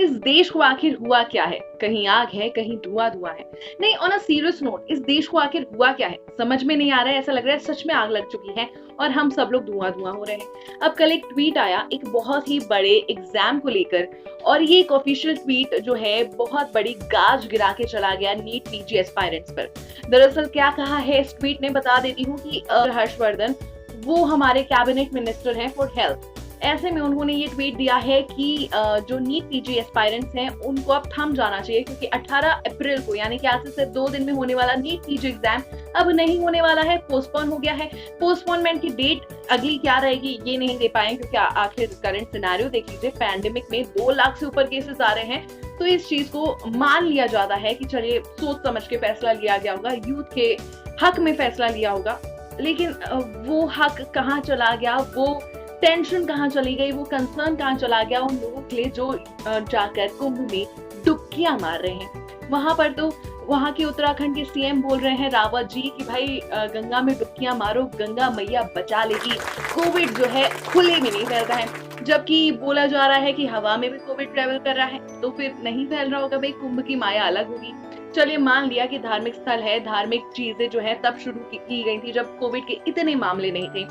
इस देश को आखिर हुआ क्या है? कहीं आग है, कहीं धुआं धुआं है। नहीं, ऑन अ सीरियस नोट, इस देश को आखिर हुआ क्या है समझ में नहीं आ रहा है। ऐसा लग रहा है सच में आग लग चुकी है और हम सब लोग धुआं धुआं हो रहे हैं। अब कल एक ट्वीट आया एक बहुत ही बड़े एग्जाम को लेकर, और ये एक ऑफिशियल ट्वीट जो है बहुत बड़ी गाज गिरा के चला गया नीट पीजी एस्पायरेंट्स पर। दरअसल क्या कहा है इस ट्वीट ने, बता देती हूँ कि हर्षवर्धन वो हमारे कैबिनेट मिनिस्टर हैं फॉर हेल्थ। ऐसे में उन्होंने ये ट्वीट दिया है कि जो नीट पीजी एस्पायरेंट्स हैं उनको अब थम जाना चाहिए, क्योंकि 18 अप्रैल को यानी कि आज से सिर्फ 2 दिन में होने वाला नीट पीजी एग्जाम अब नहीं होने वाला है, पोस्टपोन हो गया है। पोस्टपोनमेंट की डेट अगली क्या रहेगी ये नहीं दे पाए, क्योंकि आखिर करंट सिनेरियो देख लीजिए, पैंडेमिक में 2 लाख से ऊपर केसेस आ रहे हैं। तो इस चीज को मान लिया जाता है कि चलिए सोच समझ के फैसला लिया गया होगा, यूथ के हक में फैसला लिया होगा। लेकिन वो हक कहाँ चला गया, वो टेंशन कहाँ चली गई, वो कंसर्न कहाँ चला गया उन लोगों के लिए जो जाकर कुंभ में डुबकियां मार रहे हैं। वहां पर तो वहां के उत्तराखंड के सीएम बोल रहे हैं रावत जी कि भाई गंगा में डुबकियां मारो, गंगा मैया बचा लेगी, कोविड जो है खुले में नहीं फैलता है। जबकि बोला जा रहा है कि हवा में भी कोविड ट्रेवल कर रहा है, तो फिर नहीं फैल रहा होगा भाई, कुंभ की माया अलग होगी। चलिए मान लिया कि धार्मिक स्थल है, धार्मिक चीजें जो है तब शुरू की गई थी जब कोविड के इतने मामले नहीं थे,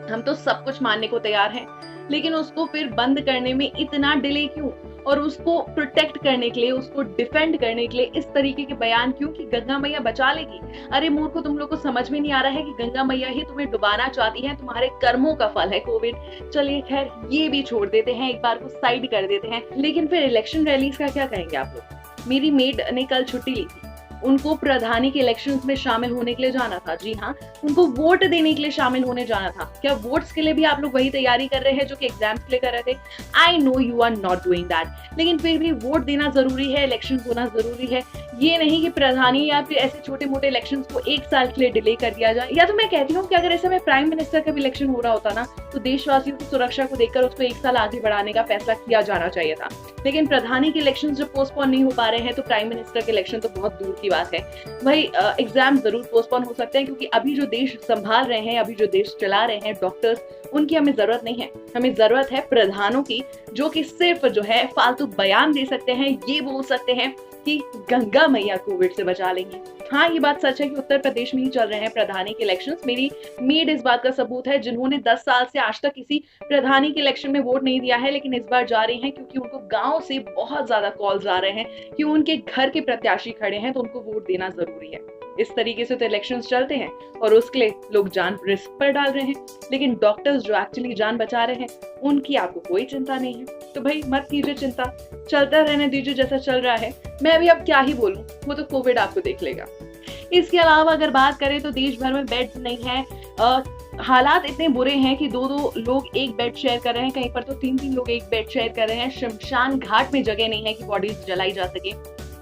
हम तो सब कुछ मानने को तैयार हैं। लेकिन उसको फिर बंद करने में इतना डिले क्यों, और उसको प्रोटेक्ट करने के लिए, उसको डिफेंड करने के लिए इस तरीके के बयान क्यों कि गंगा मैया बचा लेगी। अरे मूर्खों, तुम लोग को समझ में नहीं आ रहा है कि गंगा मैया ही तुम्हें डुबाना चाहती है, तुम्हारे कर्मों का फल है कोविड। चलिए खैर ये भी छोड़ देते हैं, एक बार को साइड कर देते हैं। लेकिन फिर इलेक्शन रैलीज का क्या कहेंगे आप लोग? मेरी मेड ने कल छुट्टी ली थी, उनको प्रधानी के इलेक्शंस में शामिल होने के लिए जाना था। जी हाँ, उनको वोट देने के लिए शामिल होने जाना था। क्या वोट्स के लिए भी आप लोग वही तैयारी कर रहे हैं जो कि एग्जाम्स के लिए कर रहे थे? I know you are not doing that, लेकिन फिर भी वोट देना जरूरी है, इलेक्शन होना जरूरी है। ये नहीं कि प्रधानी या फिर ऐसे छोटे मोटे इलेक्शन को 1 साल के लिए डिले कर दिया जाए। या तो मैं कहती हूँ कि अगर ऐसे में प्राइम मिनिस्टर का भी इलेक्शन हो रहा होता ना, तो देशवासियों की सुरक्षा को देखकर उसको 1 साल आगे बढ़ाने का फैसला किया जाना चाहिए था। लेकिन प्रधानी के इलेक्शन जब पोस्टपोन नहीं हो पा रहे हैं, तो प्राइम मिनिस्टर के इलेक्शन तो बहुत दूर की बात है। भाई एग्जाम जरूर पोस्टपोन हो सकते हैं, क्योंकि अभी जो देश संभाल रहे हैं, अभी जो देश चला रहे हैं डॉक्टर्स, उनकी हमें जरूरत नहीं है। हमें जरूरत है प्रधानों की, जो कि सिर्फ जो है फालतू बयान दे सकते हैं, ये बोल सकते हैं कि गंगा मैया कोविड से बचा लेंगी। हाँ, ये बात सच है कि उत्तर प्रदेश में ही चल रहे हैं प्रधानी के इलेक्शंस। मेरी मेड इस बात का सबूत है, जिन्होंने 10 साल से आज तक किसी प्रधानी के इलेक्शन में वोट नहीं दिया है, लेकिन इस बार जा रही हैं क्योंकि उनको गांव से बहुत ज्यादा कॉल्स आ रहे हैं कि उनके घर के प्रत्याशी खड़े हैं, तो उनको वोट देना जरूरी है। इस तरीके से तो इलेक्शंस चलते हैं और उसके लिए लोग जान रिस्क पर डाल रहे हैं। लेकिन डॉक्टर्स जो एक्चुअली जान बचा रहे हैं, उनकी आपको कोई चिंता नहीं है। तो भाई मत कीजिए चिंता, चलता रहने दीजिए जैसा चल रहा है। मैं भी अब क्या ही बोलूं, वो तो कोविड आपको देख लेगा। इसके अलावा अगर बात करें तो देश भर में बेड नहीं है। हालात इतने बुरे हैं कि 2-2 लोग एक बेड शेयर कर रहे हैं, कहीं पर तो 3-3 लोग एक बेड शेयर कर रहे हैं। शमशान घाट में जगह नहीं है कि बॉडीज जलाई जा सके।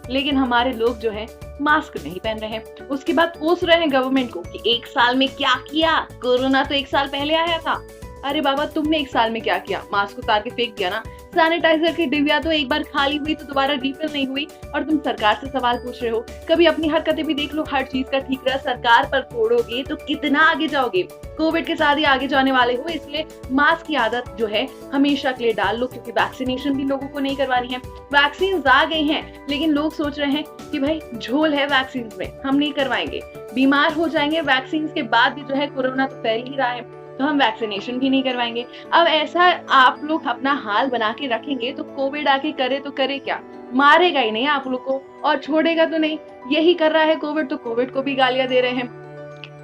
लेकिन हमारे लोग जो है मास्क नहीं पहन रहे हैं। उसके बाद कोस रहे हैं गवर्नमेंट को कि 1 साल में क्या किया, कोरोना तो 1 साल पहले आया था। अरे बाबा, तुमने 1 साल में क्या किया? मास्क उतार के फेंक दिया ना। सैनिटाइजर की डिबिया तो एक बार खाली हुई तो दोबारा रिफिल नहीं हुई, और तुम सरकार से सवाल पूछ रहे हो। कभी अपनी हरकतें भी देख लो, हर चीज का ठीकरा सरकार पर छोड़ोगे तो कितना आगे जाओगे। कोविड के साथ ही आगे जाने वाले हो, इसलिए मास्क की आदत जो है हमेशा के लिए डाल लो, क्योंकि वैक्सीनेशन भी लोगों को नहीं करवानी है। वैक्सीन आ गई हैं, लेकिन लोग सोच रहे हैं कि भाई झोल है वैक्सीन में, हम नहीं करवाएंगे, बीमार हो जाएंगे। वैक्सीन के बाद भी जो है कोरोना तो फैल ही रहा है, तो हम वैक्सीनेशन भी नहीं करवाएंगे। अब ऐसा आप लोग अपना हाल बना के रखेंगे तो कोविड आके करे तो करे क्या? मारेगा ही नहीं आप लोग को, और छोड़ेगा तो नहीं। यही कर रहा है कोविड, तो कोविड को भी गालियां दे रहे हैं।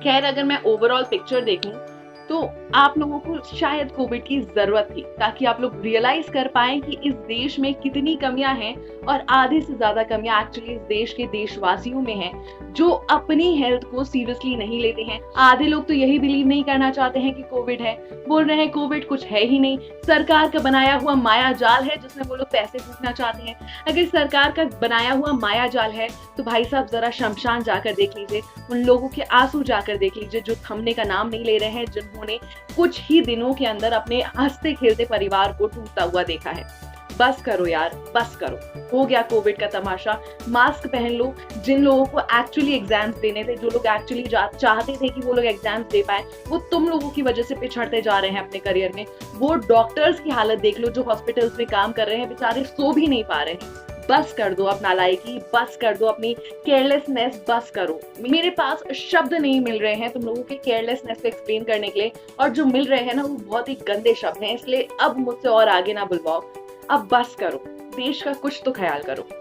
खैर, अगर मैं ओवरऑल पिक्चर देखूं तो आप लोगों को शायद कोविड की जरूरत थी, ताकि आप लोग रियलाइज कर पाएं कि इस देश में कितनी कमियां हैं, और आधे से ज्यादा कमियां एक्चुअली इस देश के देशवासियों में हैं, जो अपनी हेल्थ को सीरियसली नहीं लेते हैं। आधे लोग तो यही बिलीव नहीं करना चाहते हैं कि कोविड है, बोल रहे हैं कोविड कुछ है ही नहीं, सरकार का बनाया हुआ माया जाल है जिसमें वो लोग पैसे फूकना चाहते हैं। अगर सरकार का बनाया हुआ माया जाल है तो भाई साहब जरा शमशान जाकर देख लीजिए, उन लोगों के आंसू जाकर देख लीजिए जो थमने का नाम नहीं ले रहे हैं, जिन्होंने कुछ ही दिनों के अंदर अपने हंसते खेलते परिवार को टूटता हुआ देखा है। बस करो यार, बस करो। हो गया कोविड का तमाशा। मास्क पहन लो। जिन लोगों को एक्चुअली एग्जाम्स देने थे, जो लोग एक्चुअली चाहते थे कि वो लोग एग्जाम्स दे पाए, वो तुम लोगों की वजह से पिछड़ते जा रहे हैं अपने करियर में। वो डॉक्टर्स की हालत देख लो जो हॉस्पिटल्स में काम कर रहे हैं, बेचारे सो भी नहीं पा रहे हैं। बस कर दो अपना नालायकी, बस कर दो अपनी केयरलेसनेस, बस करो। मेरे पास शब्द नहीं मिल रहे हैं तुम लोगों के केयरलेसनेस को एक्सप्लेन करने के लिए, और जो मिल रहे हैं ना वो बहुत ही गंदे शब्द हैं, इसलिए अब मुझसे और आगे ना बुलवाओ। अब बस करो, देश का कुछ तो ख्याल करो।